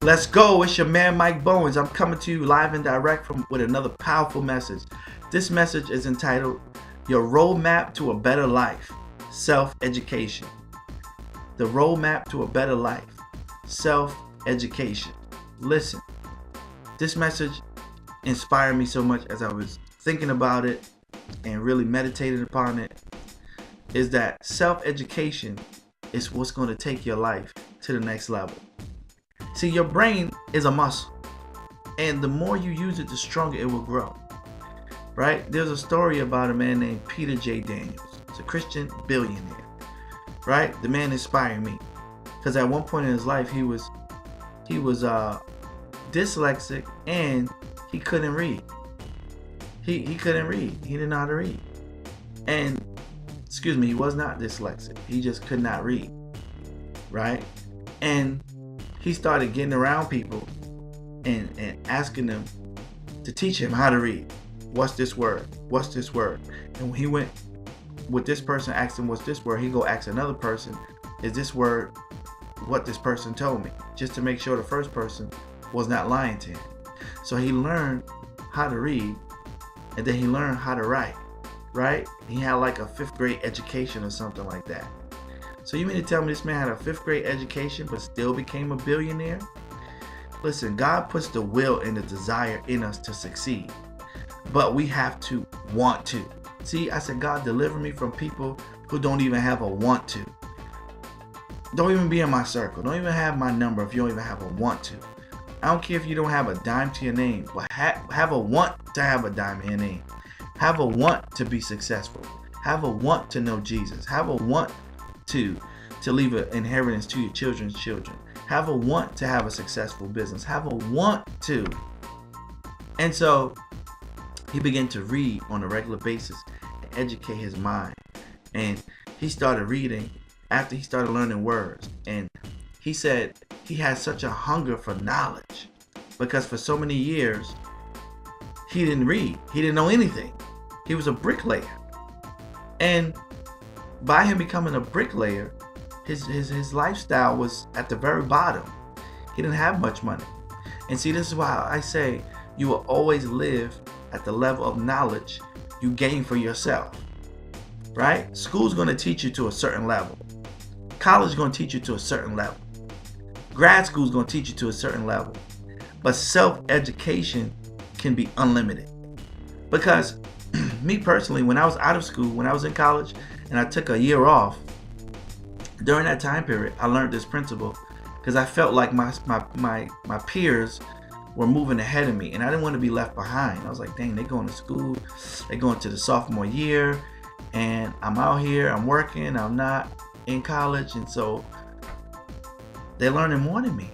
Let's go. It's your man Mike Bowens. I'm coming to you live and direct with another powerful message. This message is entitled Your Roadmap to a Better Life, Self-Education. The roadmap to a better life, self-education. Listen, this message inspired me so much as I was thinking about it and really meditating upon it, is that self-education is what's going to take your life to the next level. See, your brain is a muscle, and the more you use it, the stronger it will grow. Right? There's a story about a man named Peter J. Daniels. He's a Christian billionaire. Right? The man inspired me because at one point in his life he was dyslexic and he couldn't read. He couldn't read. He didn't know how to read. And he was not dyslexic. He just could not read. Right? And he started getting around people and asking them to teach him how to read. What's this word? What's this word? And when he went with this person, asked him what's this word, he go ask another person, is this word what this person told me? Just to make sure the first person was not lying to him. So he learned how to read, and then he learned how to write. Right? He had like a 5th grade education or something like that. So you mean to tell me this man had a 5th grade education but still became a billionaire? Listen, God puts the will and the desire in us to succeed, but we have to want to. See, I said, God, deliver me from people who don't even have a want to. Don't even be in my circle. Don't even have my number if you don't even have a want to. I don't care if you don't have a dime to your name, but have a want to have a dime in your name. Have a want to be successful. Have a want to know Jesus. Have a want to leave an inheritance to your children's children. Have a want to have a successful business. Have a want to. And so he began to read on a regular basis and educate his mind. And he started reading after he started learning words. And he said he had such a hunger for knowledge because for so many years he didn't read. He didn't know anything. He was a bricklayer. And by him becoming a bricklayer, his lifestyle was at the very bottom. He didn't have much money. And see, this is why I say you will always live at the level of knowledge you gain for yourself. Right? School's going to teach you to a certain level. College is going to teach you to a certain level. Grad school is going to teach you to a certain level. But self-education can be unlimited. Because me personally, when I was out of school, when I was in college, and I took a year off, during that time period, I learned this principle because I felt like my peers were moving ahead of me, and I didn't want to be left behind. I was like, dang, they're going to school, they're going to the sophomore year, and I'm out here, I'm working, I'm not in college, and so they're learning more than me.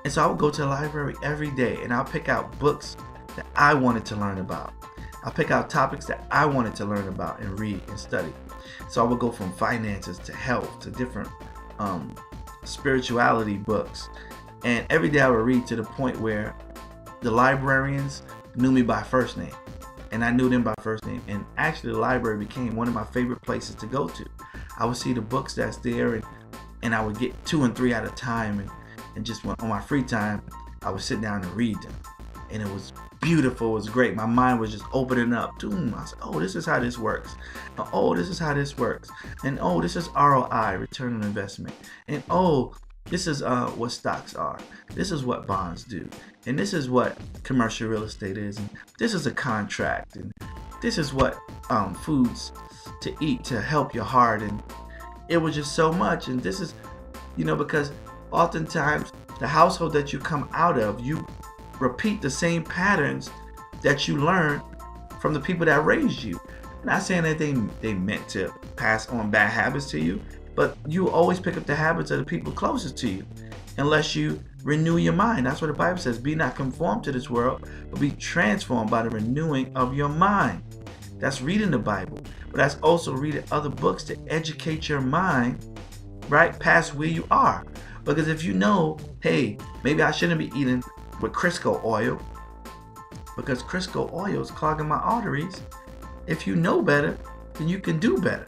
And so I would go to the library every day, and I'll pick out books that I wanted to learn about. I'll pick out topics that I wanted to learn about and read and study. So I would go from finances to health to different spirituality books. And every day I would read to the point where the librarians knew me by first name. And I knew them by first name. And actually the library became one of my favorite places to go to. I would see the books that's there and I would get 2 and 3 at a time. And just on my free time, I would sit down and read them. And it was beautiful. It was great. My mind was just opening up. I said, oh, this is how this works. And, oh, this is how this works. And oh, this is ROI, return on investment. And oh, this is what stocks are. This is what bonds do. And this is what commercial real estate is. And this is a contract. And this is what foods to eat to help your heart. And it was just so much. And this is, because oftentimes the household that you come out of, you repeat the same patterns that you learned from the people that raised you. I'm not saying that they meant to pass on bad habits to you, but you always pick up the habits of the people closest to you unless you renew your mind. That's what the Bible says. Be not conformed to this world, but be transformed by the renewing of your mind. That's reading the Bible, but that's also reading other books to educate your mind, right, past where you are. Because if you know, hey, maybe I shouldn't be eating with Crisco oil because Crisco oil is clogging my arteries. If you know better, then you can do better.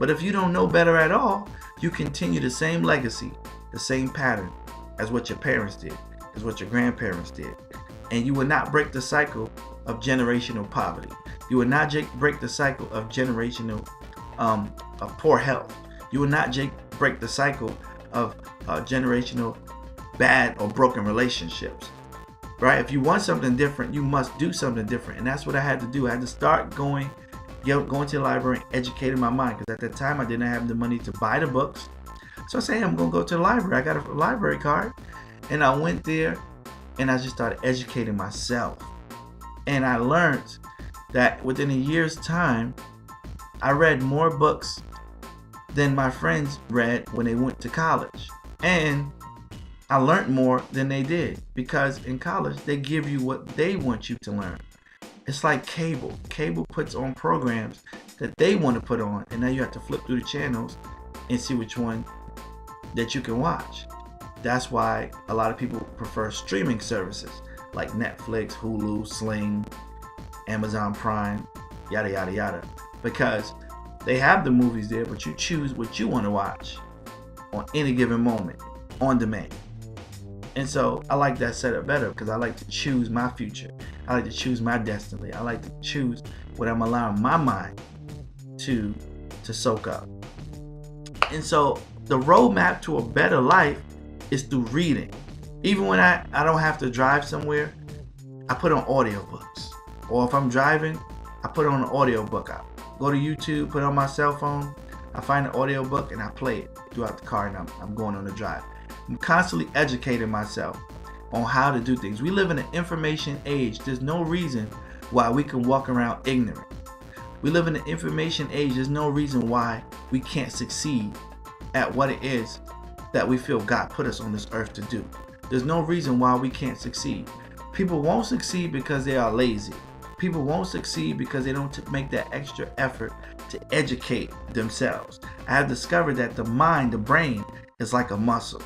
But if you don't know better at all, you continue the same legacy, the same pattern as what your parents did, is what your grandparents did. And you will not break the cycle of generational poverty. You will not break the cycle of generational of poor health. You will not break the cycle of generational bad or broken relationships. Right? If you want something different, you must do something different. And that's what I had to do. I had to start going to the library and educating my mind. Because at that time, I didn't have the money to buy the books. So I said, hey, I'm going to go to the library. I got a library card. And I went there and I just started educating myself. And I learned that within a year's time, I read more books than my friends read when they went to college. And I learned more than they did, because in college, they give you what they want you to learn. It's like cable. Cable puts on programs that they want to put on, and now you have to flip through the channels and see which one that you can watch. That's why a lot of people prefer streaming services like Netflix, Hulu, Sling, Amazon Prime, yada yada yada, because they have the movies there, but you choose what you want to watch on any given moment, on demand. And so I like that setup better, because I like to choose my future. I like to choose my destiny. I like to choose what I'm allowing my mind to soak up. And so the roadmap to a better life is through reading. Even when I don't have to drive somewhere, I put on audiobooks. Or if I'm driving, I put on an audiobook out. Go to YouTube, put it on my cell phone, I find an audiobook and I play it throughout the car, and I'm going on the drive. I'm constantly educating myself on how to do things. We live in an information age. There's no reason why we can walk around ignorant. We live in an information age. There's no reason why we can't succeed at what it is that we feel God put us on this earth to do. There's no reason why we can't succeed. People won't succeed because they are lazy. People won't succeed because they don't make that extra effort to educate themselves. I have discovered that the mind, the brain, is like a muscle.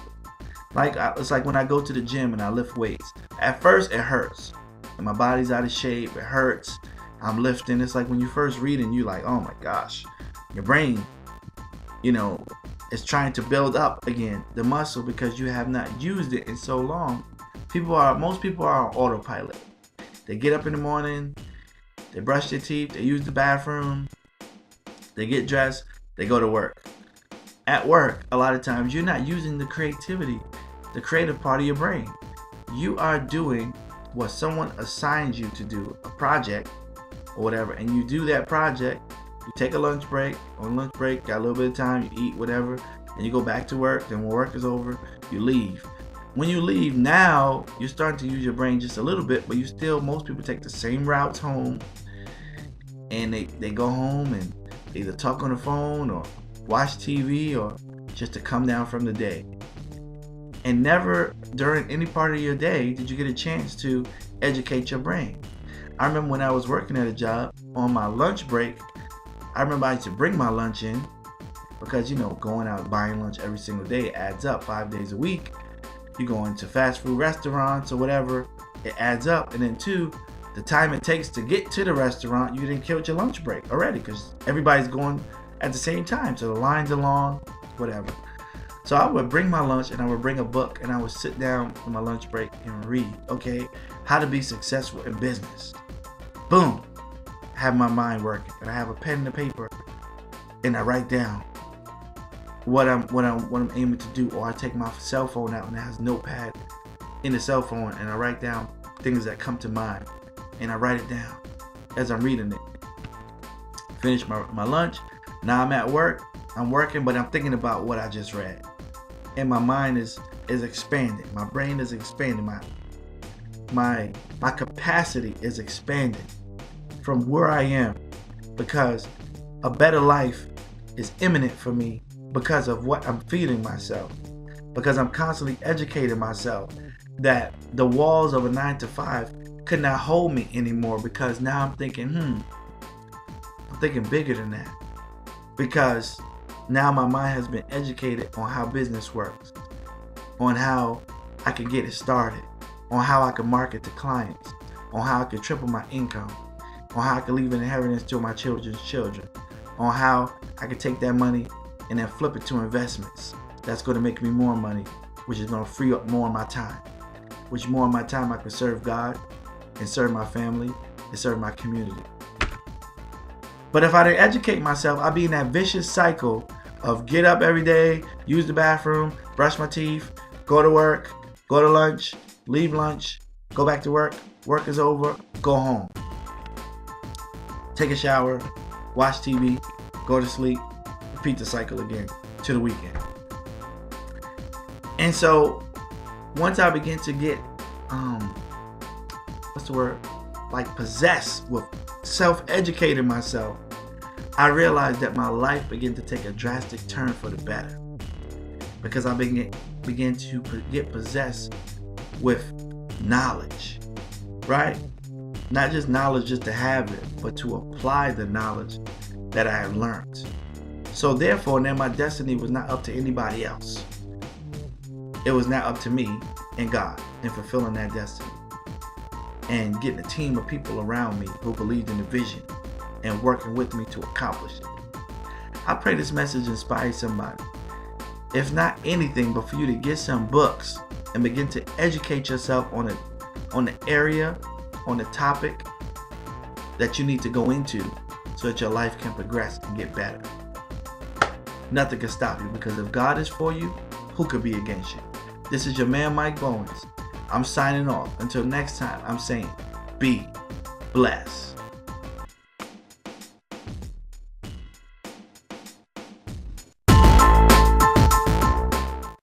It's like when I go to the gym and I lift weights. At first, it hurts. And my body's out of shape. It hurts. I'm lifting. It's like when you first read and you're like, oh my gosh. Your brain, is trying to build up again the muscle because you have not used it in so long. Most people are on autopilot. They get up in the morning, they brush their teeth, they use the bathroom, they get dressed, they go to work. At work, a lot of times you're not using the creativity, the creative part of your brain. You are doing what someone assigns you to do, a project or whatever, and you do that project. You take a lunch break. On lunch break, got a little bit of time, you eat whatever, and you go back to work. Then when work is over, you leave. When you leave, now you're starting to use your brain just a little bit, but most people take the same routes home, and they go home and they either talk on the phone or watch TV or just to come down from the day. And never during any part of your day did you get a chance to educate your brain. I remember when I was working at a job, on my lunch break, I remember I used to bring my lunch in, because going out buying lunch every single day adds up. 5 days a week, you go into fast food restaurants or whatever, it adds up. And then 2, the time it takes to get to the restaurant, you didn't kill your lunch break already, because everybody's going at the same time, so the lines are long, whatever. So I would bring my lunch and I would bring a book and I would sit down on my lunch break and read, okay, how to be successful in business. Boom, I have my mind working, and I have a pen and a paper, and I write down what I'm aiming to do. Or I take my cell phone out and it has a notepad in the cell phone, and I write down things that come to mind, and I write it down as I'm reading it. Finish my lunch. Now I'm at work. I'm working, but I'm thinking about what I just read, and my mind is expanding. My brain is expanding. My capacity is expanding from where I am, because a better life is imminent for me because of what I'm feeding myself, because I'm constantly educating myself that the walls of a 9-to-5 could not hold me anymore, because now I'm thinking bigger than that, because now my mind has been educated on how business works, on how I can get it started, on how I can market to clients, on how I can triple my income, on how I can leave an inheritance to my children's children, on how I can take that money and then flip it to investments that's going to make me more money, which is going to free up more of my time. which more of my time I could serve God and serve my family and serve my community. But if I didn't educate myself, I'd be in that vicious cycle of get up every day, use the bathroom, brush my teeth, go to work, go to lunch, leave lunch, go back to work is over, go home. Take a shower, watch TV, go to sleep, repeat the cycle again to the weekend. And so once I begin to get, possessed with self-educating myself, I realized that my life began to take a drastic turn for the better. Because I began to get possessed with knowledge, right? Not just knowledge just to have it, but to apply the knowledge that I have learned. So therefore, now my destiny was not up to anybody else. It was now up to me and God in fulfilling that destiny and getting a team of people around me who believed in the vision and working with me to accomplish it. I pray this message inspires somebody. If not anything, but for you to get some books and begin to educate yourself on the area, on the topic that you need to go into so that your life can progress and get better. Nothing can stop you, because if God is for you, who could be against you? This is your man, Mike Bowens. I'm signing off. Until next time, I'm saying, be blessed.